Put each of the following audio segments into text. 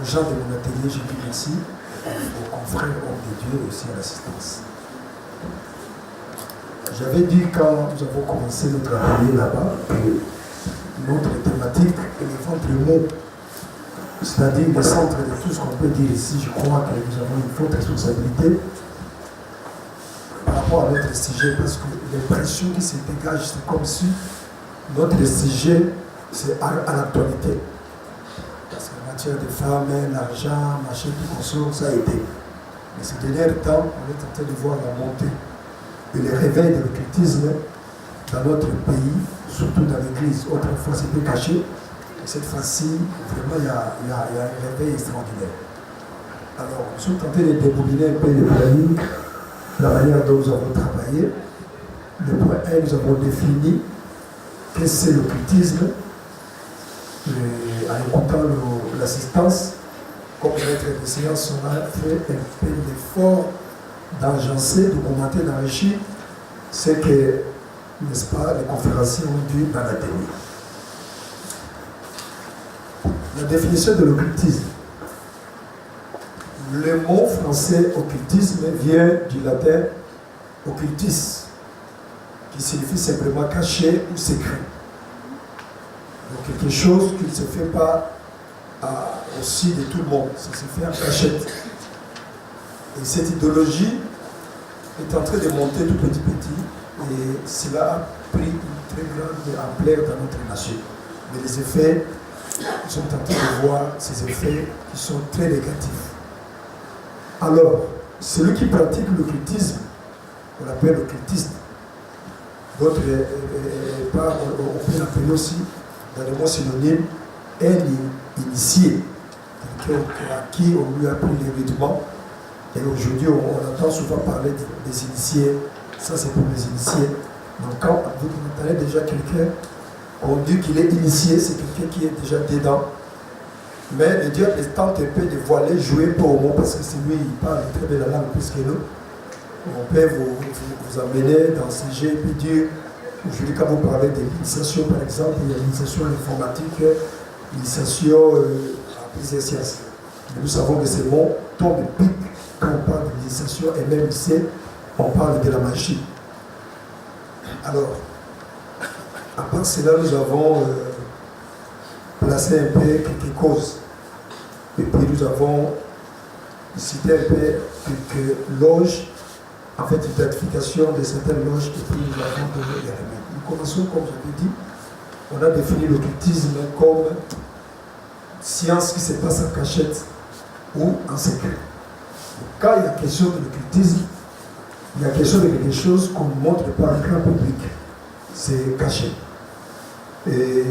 aux gens de mon atelier, je dis merci, aux confrères hommes de Dieu et aussi à l'assistance. J'avais dit quand nous avons commencé notre atelier là-bas que notre thématique est le ventre mot, c'est-à-dire le centre de tout ce qu'on peut dire ici. Je crois que nous avons une forte responsabilité par rapport à notre sujet, parce que l'impression qui se dégage, c'est comme si notre sujet, c'est à l'actualité. Parce qu'en matière de femmes, l'argent, machin, tout consort, ça a été. Mais ces derniers temps, on est en train de voir la montée et le réveil de l'occultisme dans notre pays, surtout dans l'église. Autrefois, c'était caché. Et cette fois-ci, vraiment, il y a un réveil extraordinaire. Alors, nous sommes tentés de débobiner un peu le planning, la manière dont nous avons travaillé. Le point 1, nous avons défini qu'est-ce que c'est l'occultisme. En écoutant l'assistance, comme maître de séance, on a fait un peu d'effort d'agencer, de commenter, d'enrichir ce que, n'est-ce pas, les conférenciers ont dit dans l'atelier. La définition de l'occultisme. Le mot français occultisme vient du latin occultis, qui signifie simplement caché ou secret. Donc quelque chose qui ne se fait pas aussi de tout le monde, ça se fait en cachette. Et cette idéologie est en train de monter tout petit et cela a pris une très grande ampleur dans notre nation. Mais les effets, nous sommes en train de voir ces effets qui sont très négatifs. Alors, celui qui pratique l'occultisme, on l'appelle occultiste. D'autres, on peut l'appeler aussi, dans le mot synonyme, un initié, quelqu'un à qui on lui a pris l'héritement. Et aujourd'hui, on entend souvent parler des initiés. Ça, c'est pour les initiés. Donc, quand vous entendez déjà quelqu'un, on dit qu'il est initié, c'est quelqu'un qui est déjà dedans. Mais le diable tente un peu de voiler, jouer pour moi, parce que c'est lui, il parle très bien la langue plus que nous. On peut vous amener dans ce jeu et puis dire, aujourd'hui, quand vous parlez de l'initiation, par exemple, il y a l'initiation à l'informatique, l'initiation à plusieurs sciences. Mais nous savons que ces mots tombent et piquent quand on parle de l'initiation, et même ici, on parle de la magie. Alors, à part cela, nous avons placé un peu quelques causes. Et puis nous avons cité un peu quelques loges, en fait, l'identification de certaines loges, et puis nous avons donné les remèdes. Nous commençons, comme j'avais dit, on a défini l'occultisme comme science qui se passe en cachette ou en secret. Donc, quand il y a question de l'occultisme, il y a question de quelque chose qu'on ne montre pas au grand public. C'est caché. Et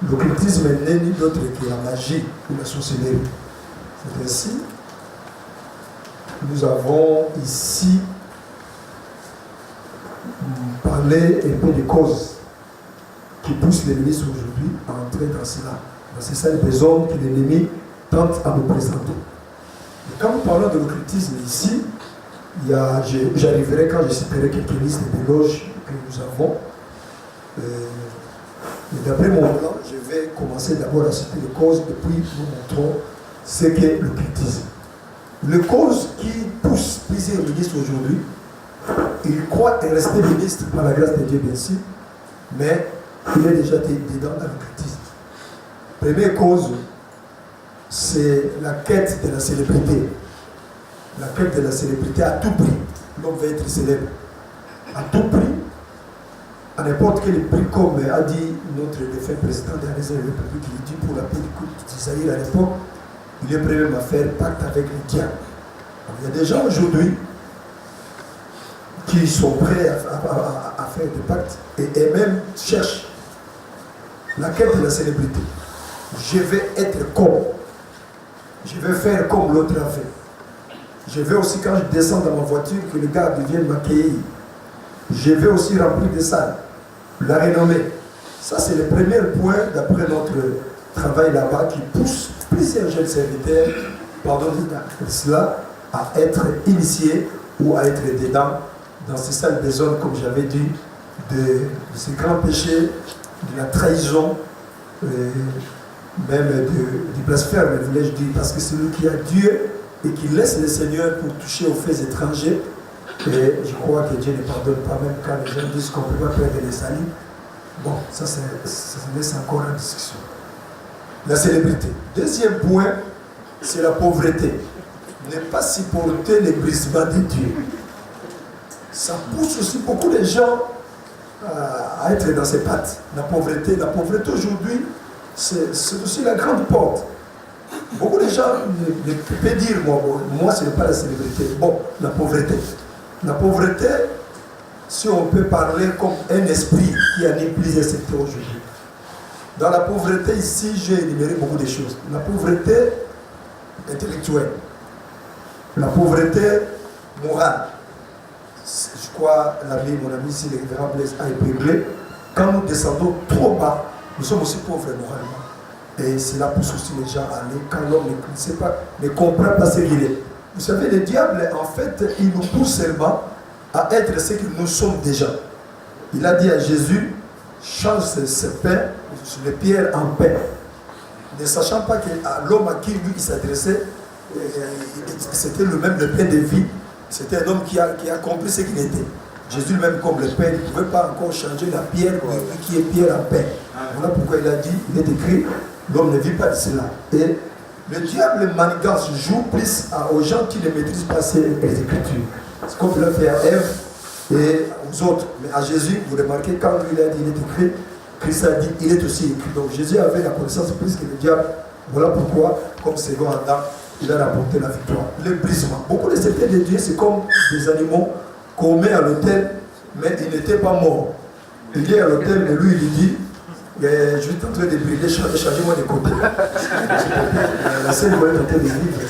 l'occultisme n'est ni d'autre que la magie ou la sorcellerie. C'est ainsi, nous avons ici parlé un peu des causes qui poussent l'ennemi aujourd'hui à entrer dans cela. C'est ça le besoin que l'ennemi tente à nous présenter. Et quand nous parlons de l'occultisme ici, j'arriverai quand je citerai quelques listes de loges que nous avons. Et d'après mon plan, je vais commencer d'abord à citer les causes et puis nous montrons ce qu'est l'occultisme. Les causes qui poussent plusieurs ministres aujourd'hui, ils croient rester ministres par la grâce de Dieu bien sûr, mais il est déjà dedans dans l'occultisme. Première cause, c'est la quête de la célébrité. La quête de la célébrité à tout prix. L'homme veut être célèbre. À tout prix, à n'importe quel prix, comme a dit notre défunt président de la Réserve République, il dit pour la paix d'Israël à l'époque, il est prêt même à faire pacte avec le diable. Il y a des gens aujourd'hui qui sont prêts à faire des pactes et même cherchent la quête de la célébrité. Je vais être comme, je vais faire comme l'autre a fait. Je vais aussi, quand je descends dans ma voiture, que les gars viennent m'accueillir. Je vais aussi remplir des salles, la renommée. Ça, c'est le premier point, d'après notre travail là-bas, qui pousse plusieurs jeunes serviteurs, pardonnez-moi cela, à être initiés ou à être dedans, dans ces salles des zones, comme j'avais dit, de ces grands péchés, de la trahison, même du blasphème, voulais-je dire, parce que celui qui a Dieu et qui laisse le Seigneur pour toucher aux faits étrangers, et je crois que Dieu ne pardonne pas, même quand les gens disent qu'on ne peut pas perdre les salis. Bon, ça laisse encore en discussion. La célébrité. Deuxième point, c'est la pauvreté. Ne pas supporter les brisements de Dieu. Ça pousse aussi beaucoup de gens à être dans ses pattes. La pauvreté aujourd'hui, c'est aussi la grande porte. Beaucoup de gens ne peuvent dire, moi ce n'est pas la célébrité. Bon, la pauvreté. La pauvreté, si on peut parler comme un esprit qui anime plusieurs secteurs aujourd'hui. Dans la pauvreté, ici, j'ai énuméré beaucoup de choses. La pauvreté intellectuelle, la pauvreté morale. Je crois, mon ami ici, le révérend Blaise a épinglé, quand nous descendons trop bas, nous sommes aussi pauvres moralement. Et cela pousse aussi les gens à aller quand l'homme ne sait pas, ne comprend pas ce qu'il est. Vous savez, le diable, en fait, il nous pousse seulement à être ce que nous sommes déjà. Il a dit à Jésus, change ce pain, les pierres en pain. Ne sachant pas que l'homme à qui lui il s'adressait, c'était le même le pain de vie. C'était un homme qui a compris ce qu'il était. Jésus lui-même, comme le pain, il ne pouvait pas encore changer la pierre qui est pierre en pain. Voilà pourquoi il a dit, il est écrit, l'homme ne vit pas de cela. Et le diable manigance joue plus aux gens qui ne maîtrisent pas les Écritures. C'est comme il a fait à Ève et aux autres. Mais à Jésus, vous remarquez, quand lui il a dit, il est écrit, Christ a dit, il est aussi écrit. Donc Jésus avait la connaissance plus que le diable. Voilà pourquoi, comme second Adam, il a rapporté la victoire. Le brisement. Beaucoup de secteurs de Dieu, c'est comme des animaux qu'on met à l'autel, mais ils n'étaient pas morts. Il est à l'autel, mais lui, il dit, je suis en train de briller, changez-moi de côté. La scène doit être en train de vivre.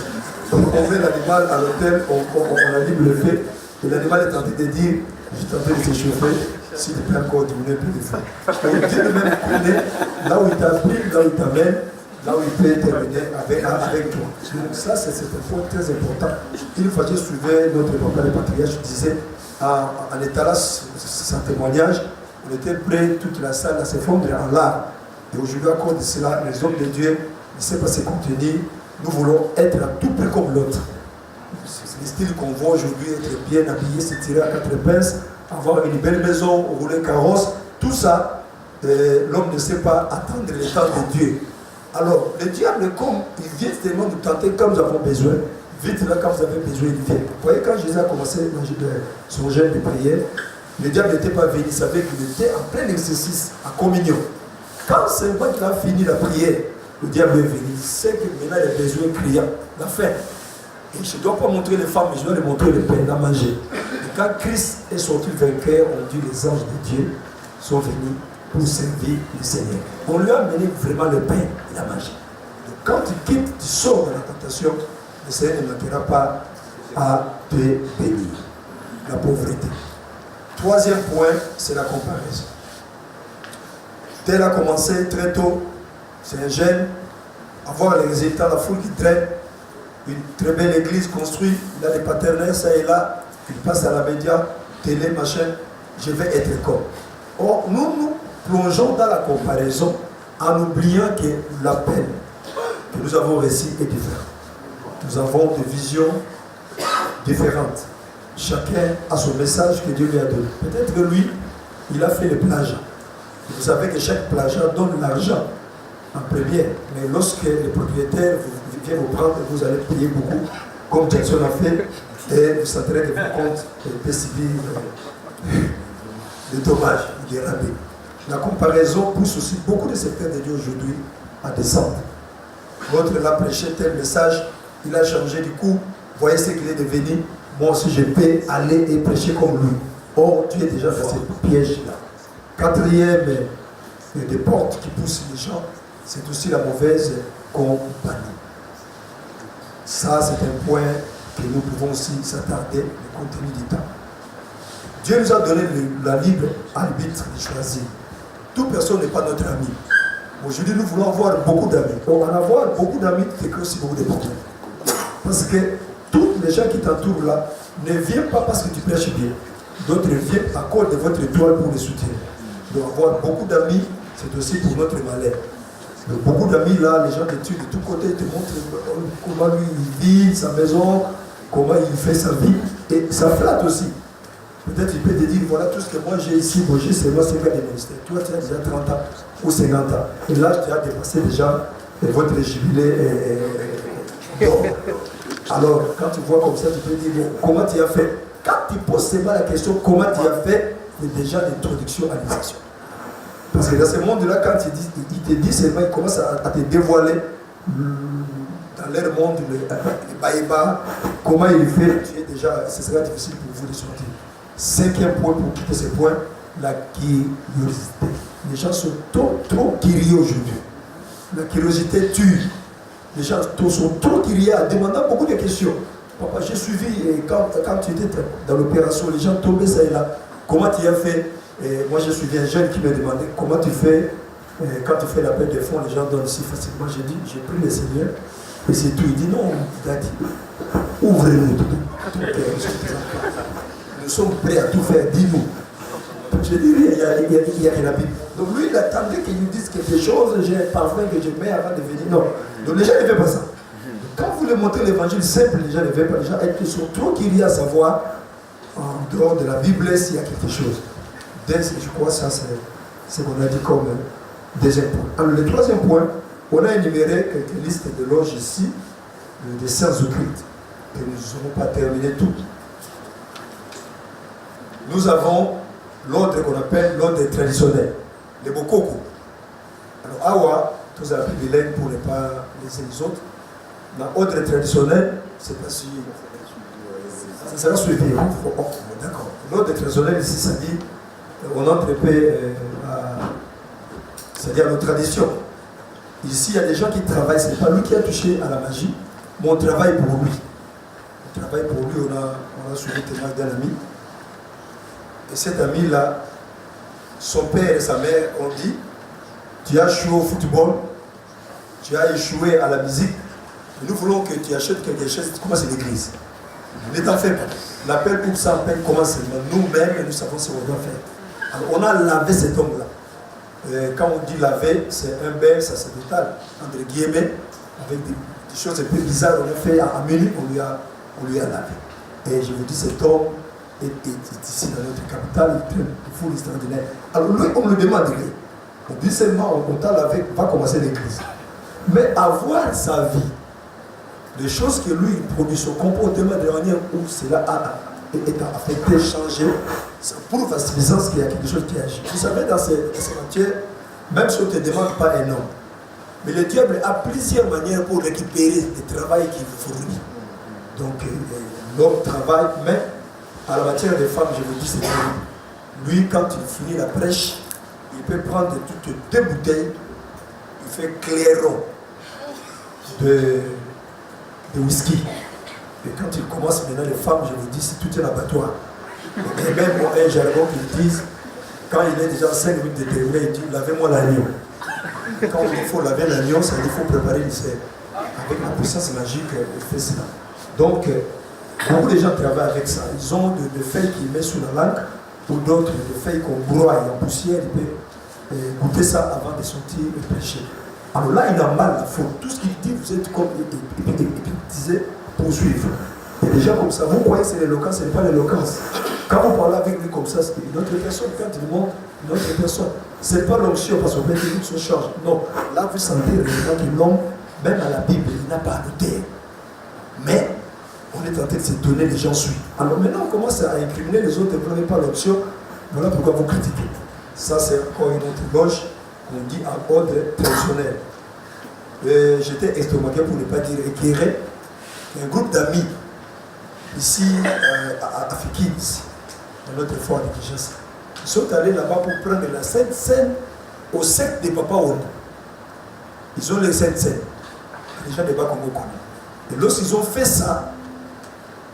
Donc on met l'animal à l'autel, on allume le feu, et l'animal est en train de dire, je suis en train de s'échauffer, s'il peut encore diminuer un peu de feu. Donc Dieu lui-même connaît là où il t'a pris, là où il t'amène, là où il peut terminer avec toi. Donc ça, c'est un point très important. Une fois que je suivais notre papa le patriarche, je disais, en étalant son témoignage, on était prêt, toute la salle à s'effondrer en larmes. Et aujourd'hui, à cause de cela, les hommes de Dieu ne savent pas se contenir. Nous voulons être à tout près comme l'autre. C'est le style qu'on voit aujourd'hui, être bien habillé, se tirer à quatre pinces, avoir une belle maison, rouler carrosse. Tout ça, l'homme ne sait pas attendre le temps de Dieu. Alors, le diable, comme il vient tellement nous tenter quand nous avons besoin, vite là, quand vous avez besoin, il vient. Vous voyez, quand Jésus a commencé son jeûne de prière, le diable n'était pas venu, il savait qu'il était en plein exercice, en communion. Quand seulement il a fini la prière, le diable est venu. Il sait que maintenant il a besoin criant, la faim. Et je ne dois pas montrer les femmes, mais je dois lui montrer le pain à manger. Et quand Christ est sorti vainqueur, on dit les anges de Dieu sont venus pour servir le Seigneur. On lui a amené vraiment le pain et la manger. Donc quand tu quittes, tu sors de la tentation, le Seigneur ne manquera pas à te bénir. La pauvreté. Troisième point, c'est la comparaison. Tel a commencé très tôt, c'est un jeune, avoir les résultats, la foule qui traîne, une très belle église construite, il a des paternels, ça et là, il passe à la média, télé, machin, je vais être comme. Or, nous plongeons dans la comparaison en oubliant que la peine que nous avons reçue est différente. Nous avons des visions différentes. Chacun a son message que Dieu lui a donné. Peut-être que lui, il a fait le plagiat. Vous savez que chaque plagiat donne l'argent en première. Mais lorsque les propriétaires viennent vous prendre, vous allez payer beaucoup, comme Jackson a fait, et vous sentirez que vos comptes peuvent subir des dommages, des rabais. La comparaison pousse aussi beaucoup de secteurs de Dieu aujourd'hui à descendre. L'autre l'a prêché tel message, il a changé du coup, voyez ce qu'il est devenu. Moi aussi je peux aller et prêcher comme lui. Or, tu es déjà dans ce piège-là. Quatrième des portes qui poussent les gens, c'est aussi la mauvaise compagnie. Ça, c'est un point que nous pouvons aussi s'attarder, le contenu du temps. Dieu nous a donné la libre arbitre de choisir. Toute personne n'est pas notre ami. Aujourd'hui, nous voulons avoir beaucoup d'amis. En avoir beaucoup d'amis, c'est aussi beaucoup de problèmes. Parce que tous les gens qui t'entourent là ne viennent pas parce que tu prêches bien. D'autres viennent à cause de votre étoile pour les soutenir. Donc avoir beaucoup d'amis, c'est aussi pour notre malheur. Donc beaucoup d'amis amis là, les gens d'études de tous côtés te montrent comment lui il vit sa maison, comment il fait sa vie, et ça flatte aussi. Peut-être il peut te dire, voilà tout ce que moi j'ai ici, moi j'ai seulement 5 ans de ministère. Toi tu as déjà 30 ans ou 50 ans. Et là tu as dépassé déjà votre jubilé. Alors quand tu vois comme ça, tu peux dire, bon, comment tu as fait? Quand tu poses seulement la question, comment tu as fait, c'est déjà l'introduction à l'initiation. Parce que dans ce monde-là, quand il te dit seulement, il commence à te dévoiler dans leur monde, les baïbas, comment il fait, tu es déjà, ce sera difficile pour vous de sortir. 5e point pour quitter ce point, la curiosité. Les gens sont trop curieux aujourd'hui. La curiosité tue. Les gens sont trop curieux en demandant beaucoup de questions. Papa, j'ai suivi, et quand tu étais dans l'opération, les gens tombaient ça et là. Comment tu as fait? Et moi, je suis un jeune qui me demandait comment tu fais quand tu fais l'appel des fonds, les gens donnent si facilement. J'ai dit, j'ai pris le Seigneur et c'est tout. Il dit non, il a dit, ouvrez-nous tout. Nous sommes prêts à tout faire, dis-nous. J'ai dit, il y a la Bible. Donc lui, il attendait qu'il nous dise quelque chose, j'ai un parfum que je mets avant de venir. Non. Donc les gens ne veulent pas ça. Quand vous leur montrez l'évangile simple, les gens ne veulent pas. Les gens sont trop curieux à savoir, en dehors de la Bible, s'il y a quelque chose. Je crois que ça, c'est ce qu'on a dit comme deuxième point. Alors, le 3e point, on a énuméré quelques listes de loges ici, des sciences occultes, que nous n'aurons pas terminé toutes. Nous avons l'ordre qu'on appelle l'ordre traditionnel, les Bokoko. Alors, Awa, tous appris des langues pour ne pas laisser les autres. Dans l'ordre traditionnel, c'est pas si. Ça sera suivi. D'accord. L'ordre traditionnel, ici, ça dit. On entre c'est-à-dire nos traditions. Ici, il y a des gens qui travaillent, ce n'est pas lui qui a touché à la magie, mais on travaille pour lui. On travaille pour lui, on a suivi le témoignage d'un ami. Et cet ami-là, son père et sa mère ont dit, tu as échoué au football, tu as échoué à la musique, nous voulons que tu achètes quelque chose, comment c'est l'église. Ne t'en fais pas. L'appel pour ça, appelle comment c'est. Nous-mêmes, nous savons ce qu'on doit faire. Alors, on a lavé cet homme-là. Quand on dit laver, c'est un bain sacerdotal, entre guillemets, avec des choses un peu bizarres. On a fait à minute, on lui a lavé. Et je vous dis, cet homme est ici dans notre capitale, il est fou extraordinaire. Alors lui, on le demande, on dit seulement, on t'a lavé, on va commencer l'église. Mais avoir sa vie, les choses que lui produit, son comportement de manière où cela a affecté, changé, ça prouve à suffisance qu'il y a quelque chose qui agit. Vous savez, dans ces matières, même si on ne te demande pas un homme, mais le diable a plusieurs manières pour récupérer le travail qu'il fournit. Donc, l'homme travaille, mais à la matière des femmes, je vous dis, c'est que lui, quand il finit la prêche, il peut prendre toutes 2 bouteilles, il fait clairon de whisky. Et quand il commence maintenant, les femmes, je vous dis, c'est tout un abattoir. Et même un jargon qu'ils disent, quand il est déjà 5 minutes déterminé, il dit, lavez-moi l'agneau. Quand il faut laver l'agneau, ça veut dire qu'il faut préparer une serre. Avec la puissance magique, il fait cela. Donc, beaucoup de gens travaillent avec ça. Ils ont des feuilles qu'ils mettent sous la langue, ou d'autres, des feuilles qu'on broie en poussière, ils peuvent goûter ça avant de sortir et prêcher. Alors là, il a mal, il faut. Tout ce qu'il dit, vous êtes comme il disait, poursuivre. Et des gens comme ça, vous croyez que c'est l'éloquence, ce n'est pas l'éloquence. Quand vous parlez avec lui comme ça, c'est une autre personne. Quand il montre une autre personne, ce n'est pas l'onction parce qu'on peut dire que se change. Non, là vous sentez réellement que l'homme, même à la Bible, il n'a pas à noter. Mais on est en train de se donner, les gens suivent. Alors maintenant, on commence à incriminer les autres, vous n'avez pas l'option. Voilà pourquoi vous critiquez. Ça, c'est encore une autre loge qu'on dit en ordre traditionnel. J'étais estomaqué pour ne pas dire éclairé. Un groupe d'amis ici à Fikine, dans notre fort de Kinshasa. Ils sont allés là-bas pour prendre la Sainte Seine au secte des Papa Ono. Ils ont les Sainte Seine. Les gens des Bas-Congo connus. Et lorsqu'ils ont fait ça,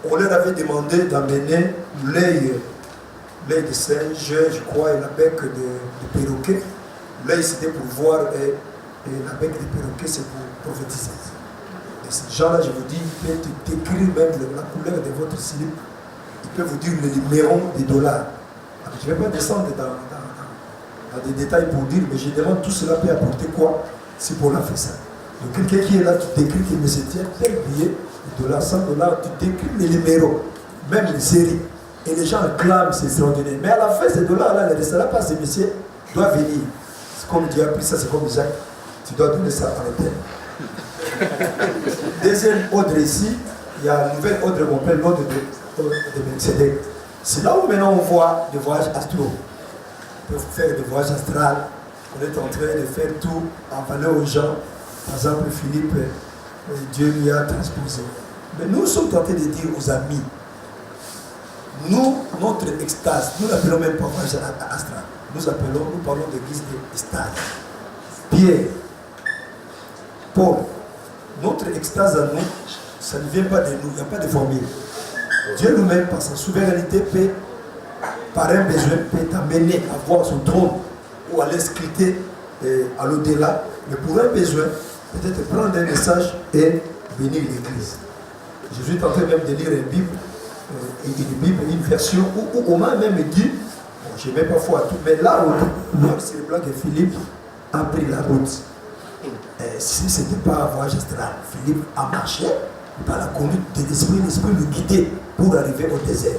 on leur avait demandé d'amener l'œil de singe, je crois, et la bec de perroquet. L'œil c'était pour voir et la bec de perroquet c'est pour prophétiser. Et ces gens-là, je vous dis, ils peuvent décrire même la couleur de votre slip. Ils peuvent vous dire le numéro des dollars. Alors, je ne vais pas descendre dans des détails pour dire, mais je demande tout cela peut apporter quoi? si Paul a fait ça. Donc quelqu'un qui est là, tu décris qu'il me se tient tel billet, $, $100, tu décris les numéros, même les séries. Et les gens acclament, c'est extraordinaire. Mais à la fin, ces dollars-là, le restaurant passe, ces messieurs doivent venir. C'est comme Dieu a pris ça, c'est comme Jacques. Tu dois donner ça à l'hôtel. Deuxième ordre ici, il y a un nouvel ordre qu'on appelle l'ordre de Melchizedek. C'est là où maintenant on voit des voyages astraux. On peut faire des voyages astrales. On est en train de faire tout en valeur aux gens. Par exemple, Philippe, Dieu lui a transposé. Mais nous sommes tentés de dire aux amis, nous, notre extase, nous n'appelons même pas voyage astral. Nous parlons d'église d'extase. Pierre, Paul, notre extase à nous, ça ne vient pas de nous, il n'y a pas de formule. Dieu nous-même, par sa souveraineté, peut, par un besoin, peut t'amener à voir son trône ou à l'escliter à l'au-delà. Mais pour un besoin, peut-être prendre un message et venir à l'église. Je suis en train même de lire une version où on m'a même dit, bon, je n'ai même pas foi à tout, mais la route, c'est le blanc que Philippe a pris la route. Si ce n'était pas un voyage astral, Philippe a marché par la conduite de l'esprit le guidait pour arriver au désert.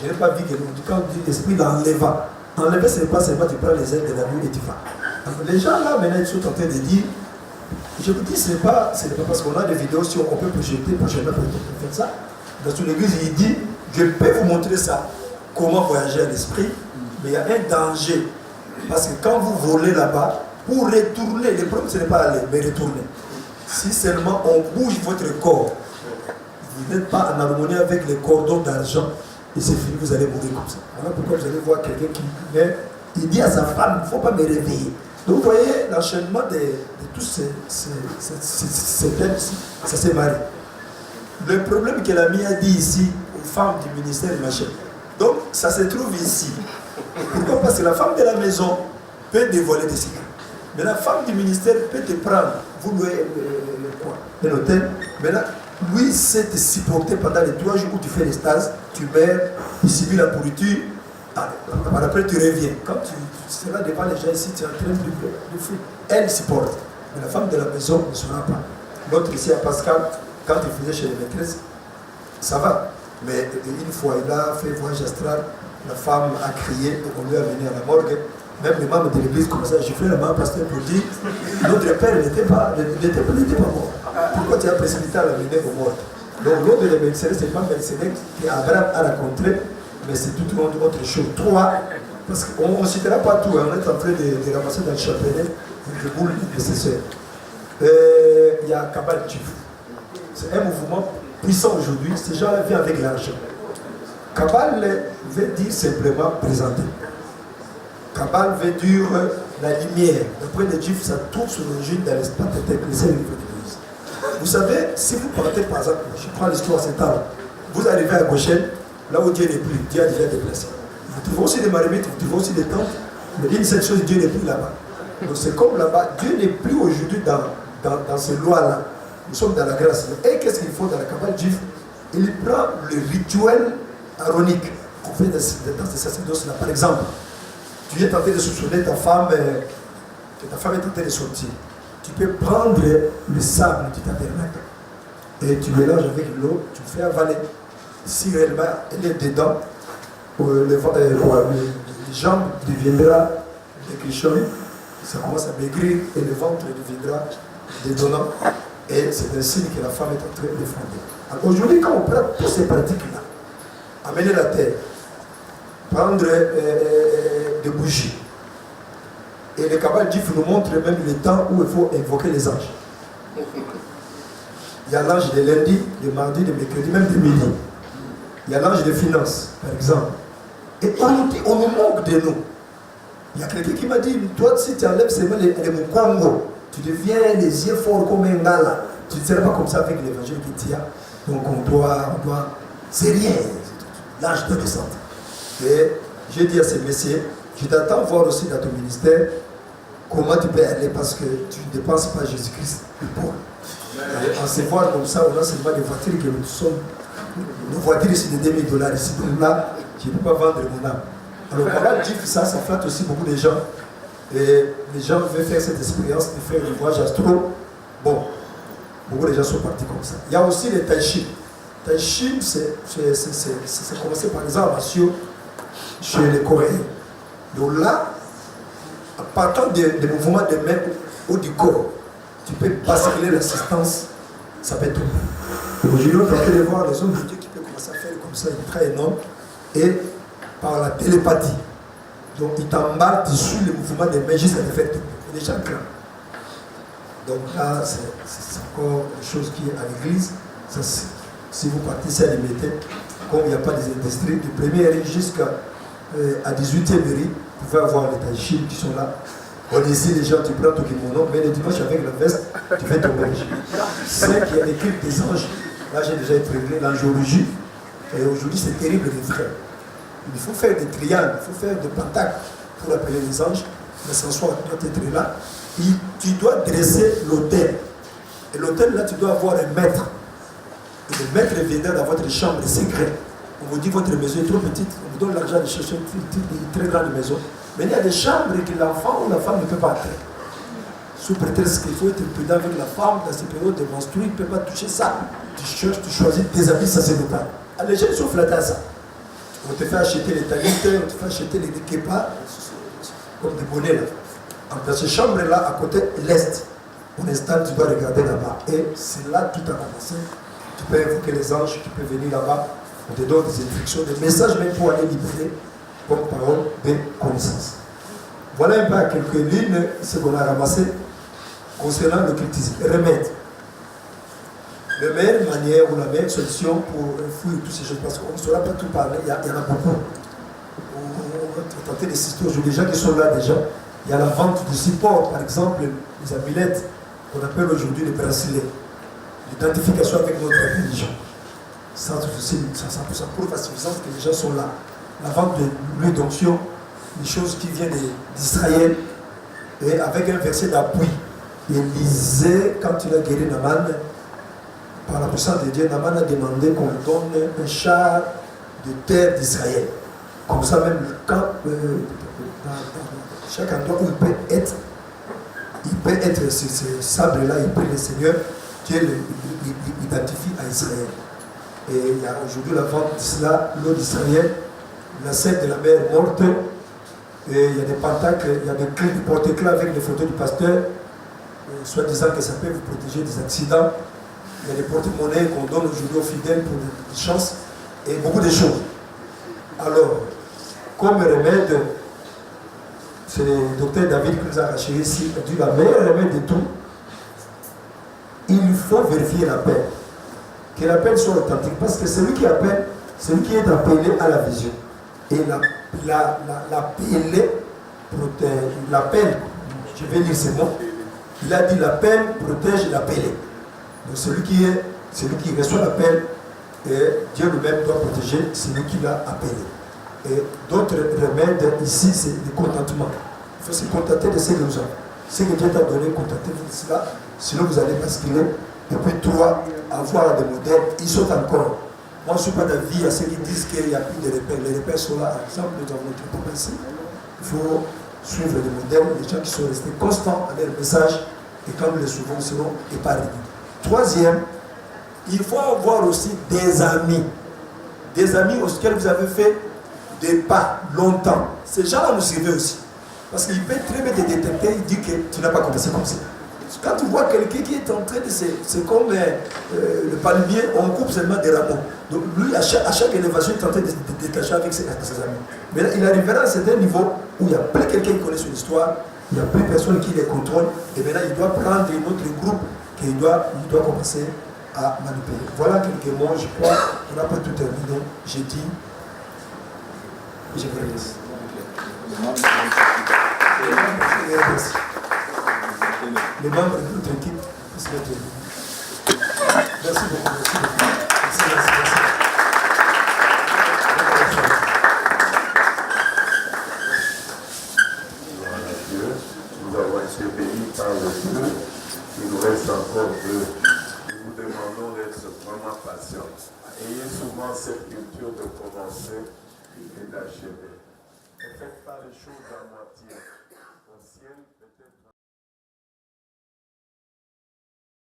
Je n'ai pas vu que quand on dit l'esprit l'enleva. Enlever, ce n'est pas seulement tu prends les ailes de la nuit et tu vas. Alors, les gens là maintenant ils sont en train de dire, je vous dis ce n'est pas parce qu'on a des vidéos sur on peut projeter prochainement pour faire ça. Dans une église il dit, je peux vous montrer ça, comment voyager à l'esprit, mais il y a un danger. Parce que quand vous volez là-bas, pour retourner, le problème ce n'est pas aller, mais retourner. Si seulement on bouge votre corps, vous n'êtes pas en harmonie avec les cordons d'argent, et c'est fini, vous allez mourir comme ça. Voilà pourquoi vous allez voir quelqu'un qui meurt, il dit à sa femme, il ne faut pas me réveiller. Donc vous voyez l'enchaînement de tous ces thèmes ici, ça s'est marié. Le problème qu'elle a mis à dire ici aux femmes du ministère machin. Donc ça se trouve ici. Pourquoi? Parce que la femme de la maison peut dévoiler des secrets. Mais la femme du ministère peut te prendre, vous louez un hôtel, maintenant, lui sait te supporter pendant les 3 jours où tu fais les stages, tu meurs, il subit la pourriture, après tu reviens. Quand tu seras devant les gens ici, tu es en train de fuir. Elle supporte, mais la femme de la maison ne sera pas. L'autre ici à Pascal, quand il faisait chez les maîtresses, ça va. Mais une fois, il a fait voyage astral, la femme a crié, et on lui a amené à la morgue. Même les membres de l'église commençaient à gifler la main pasteur pour dire notre père n'était pas mort. Pourquoi tu as précipité à l'amener au mort? Donc l'autre de Melchizedek, ce n'est pas Melchizedek qu'Abraham a rencontré, mais c'est toute autre chose. 3, parce qu'on ne citera pas tout, hein, on est en train de ramasser dans le chapelet les boules nécessaires. Il y a Kabbalah Jif. C'est un mouvement puissant aujourd'hui, ces gens-là viennent avec l'argent. Kabbalah veut dire simplement présenter. Kabbal veut dire la lumière. D'après les Juifs, ça trouve son origine dans l'espace de tête, les ailes de l'Église. Vous savez, si vous partez par exemple, je prends l'histoire cette année, vous arrivez à Goshen, là où Dieu n'est plus, Dieu a déjà déplacé. Vous trouvez aussi des marmites, vous trouvez aussi des tentes, mais une seule chose, Dieu n'est plus là-bas. Donc c'est comme là-bas, Dieu n'est plus aujourd'hui dans ces lois-là. Nous sommes dans la grâce. Et qu'est-ce qu'il faut dans la Kabbale juive? Il prend le rituel aronique qu'on fait dans ces sacerdoces-là. Par exemple, tu es tenté de soupçonner ta femme, que ta femme est tentée de sortir. Tu peux prendre le sable du tabernacle et tu mélanges avec l'eau, tu fais avaler. Si réellement elle est dedans, les jambes deviendront déclichonnées, ça commence à maigrir et le ventre deviendra dédonnant. Et c'est un signe que la femme est en train de fonder. Aujourd'hui, quand on prend toutes ces pratiques-là, amener la terre, prendre des bougies. Et le Kabbale Juif nous montre même le temps où il faut invoquer les anges. Il y a l'ange de lundi, de mardi, de mercredi, même de midi. Il y a l'ange de finances, par exemple. Et on nous dit, on nous moque de nous. Il y a quelqu'un qui m'a dit, toi si tu enlèves seulement les Congo, tu deviens les yeux forts comme un gars là. Tu ne seras pas comme ça avec l'évangile qui tient. Donc on doit, c'est rien. L'ange de descente. Et j'ai dit à ces messieurs, je t'attends voir aussi dans ton ministère comment tu peux aller parce que tu ne dépenses pas Jésus-Christ pour. En se voir comme ça, on a seulement des voitures que nous sommes. Nos voitures ici de $2000 ici, donc là, je ne peux pas vendre mon âme. Alors, Kabbale Juif, ça flatte aussi beaucoup de gens. Et les gens veulent faire cette expérience de faire le voyage astro. Bon, beaucoup de gens sont partis comme ça. Il y a aussi les Tai Chi. Tai Chi, c'est commencé par les arts martiaux chez les Coréens. Donc là, à partir des mouvements des mains ou du corps, tu peux basculer l'assistance, ça peut tomber. Aujourd'hui, on peut voir les hommes de Dieu qui peuvent commencer à faire comme ça, ils très énorme, et par la télépathie. Donc ils t'embarquent dessus les mouvements des mains jusqu'à les faire tomber. Il y a des gens là. Donc là, c'est encore une chose qui est à l'église. Si vous partissez à l'imiter, comme il n'y a pas des industries, du premier jusqu'à 18e mairie, vous pouvez avoir les Tai Chi qui sont là. On est ici, les gens, tu prends ton kimono, mais le dimanche avec la veste, tu fais ton berger. C'est qu'il y a des cultes des anges. Là, j'ai déjà épreuvé l'angiologie. Et aujourd'hui, c'est terrible, les frères. Il faut faire des triangles, il faut faire des pentacles pour appeler les anges. Mais sans soi, tu dois être là. Et tu dois dresser l'autel. Et l'autel, là, tu dois avoir un maître. Et le maître vient dans votre chambre secrète. On vous dit votre maison est trop petite, on vous donne l'argent de chercher une très grande maison. Mais il y a des chambres que l'enfant ou la femme ne peut pas entrer. Sous prétexte qu'il faut être prudent avec la femme dans ces périodes de menstrues, il ne peut pas toucher ça. Tu cherches, tu choisis tes habits sacerdotales. Les gens souffrent là ça. On te fait acheter les talites, on te fait acheter les képas, comme des bonnets là. Dans ces chambres-là, à côté, l'est, on installe, tu dois regarder là-bas. Et c'est là tout a commencé. Tu peux invoquer les anges, tu peux venir là-bas. On te donne des instructions, des messages même pour aller libérer comme parole de connaissance. Voilà un peu à quelques lignes ce qu'on a ramassé concernant l'occultisme. Remède. La meilleure manière ou la meilleure solution pour fuir toutes ces choses, parce qu'on ne saura pas tout parler, il y en a beaucoup. On va tenter de citer aujourd'hui les gens qui sont là déjà. Il y a la vente de support, par exemple, les amulettes qu'on appelle aujourd'hui les bracelets, l'identification avec notre religion. Ça prouve la suffisance que les gens sont là. La vente de l'huile d'onction, des choses qui viennent d'Israël, et avec un verset d'appui. Élisée, quand il a guéri Naaman, par la puissance de Dieu, Naaman a demandé qu'on lui donne un char de terre d'Israël. Comme ça, même quand, chaque endroit où il peut être ce sable-là, il prie le Seigneur, Dieu l'identifie à Israël. Et il y a aujourd'hui la vente d'Isla, l'eau d'Israël, la scène de la mer morte, et il y a des pentacles, il y a des clés, des porte-clés avec les photos du pasteur, soit disant que ça peut vous protéger des accidents. Il y a des porte-monnaies qu'on donne aujourd'hui aux fidèles pour des chances, et beaucoup de choses. Alors, comme remède, c'est le docteur David qui nous a arraché ici, il a dit la meilleure remède de tout, il faut vérifier l'appel. Que l'appel soit authentique, parce que celui qui appelle, celui qui est appelé à la vision. Et l'appel, je vais lire ces mots, il a dit l'appel protège l'appelé. Donc celui qui reçoit l'appel, Dieu lui-même doit protéger celui qui l'a appelé. Et d'autres remèdes ici, c'est le contentement. Il faut se contenter de ce que nous avons. Ce que Dieu t'a donné, contentez-vous de cela, sinon vous allez basculer. Et puis toi, avoir des modèles, ils sont encore. Moi, je ne suis pas d'avis à ceux qui disent qu'il n'y a plus de repères. Les repères sont là. Par exemple, nous avons notre papa ici. Il faut suivre les modèles, les gens qui sont restés constants à leur message, et comme le souvent, seront épargnés. Troisième, il faut avoir aussi des amis. Des amis auxquels vous avez fait des pas longtemps. Ces gens-là nous suivent aussi. Parce qu'il peut très bien te détecter, il dit que tu n'as pas commencé comme ça. Quand tu vois quelqu'un qui est en train de... C'est comme le palmier, on coupe seulement des rameaux. Donc lui, à chaque élévation, il est en train de se détacher avec ses amis. Mais là, il arrivera à un certain niveau où il n'y a plus quelqu'un qui connaît son histoire, il n'y a plus personne qui les contrôle, et maintenant il doit prendre un autre groupe qu'il doit commencer à manipuler. Voilà quelques mots, je crois, on n'a pas tout terminé. J'ai dit, je vous remercie. Merci. Les membres de notre équipe, merci beaucoup. Merci beaucoup. Merci. Voilà Dieu, nous avons été bénis par le Dieu. Il nous reste encore deux. Nous vous demandons d'être vraiment patients. Ayez souvent cette culture de commencer et d'achever. Ne faites pas les choses à moitié. ancienne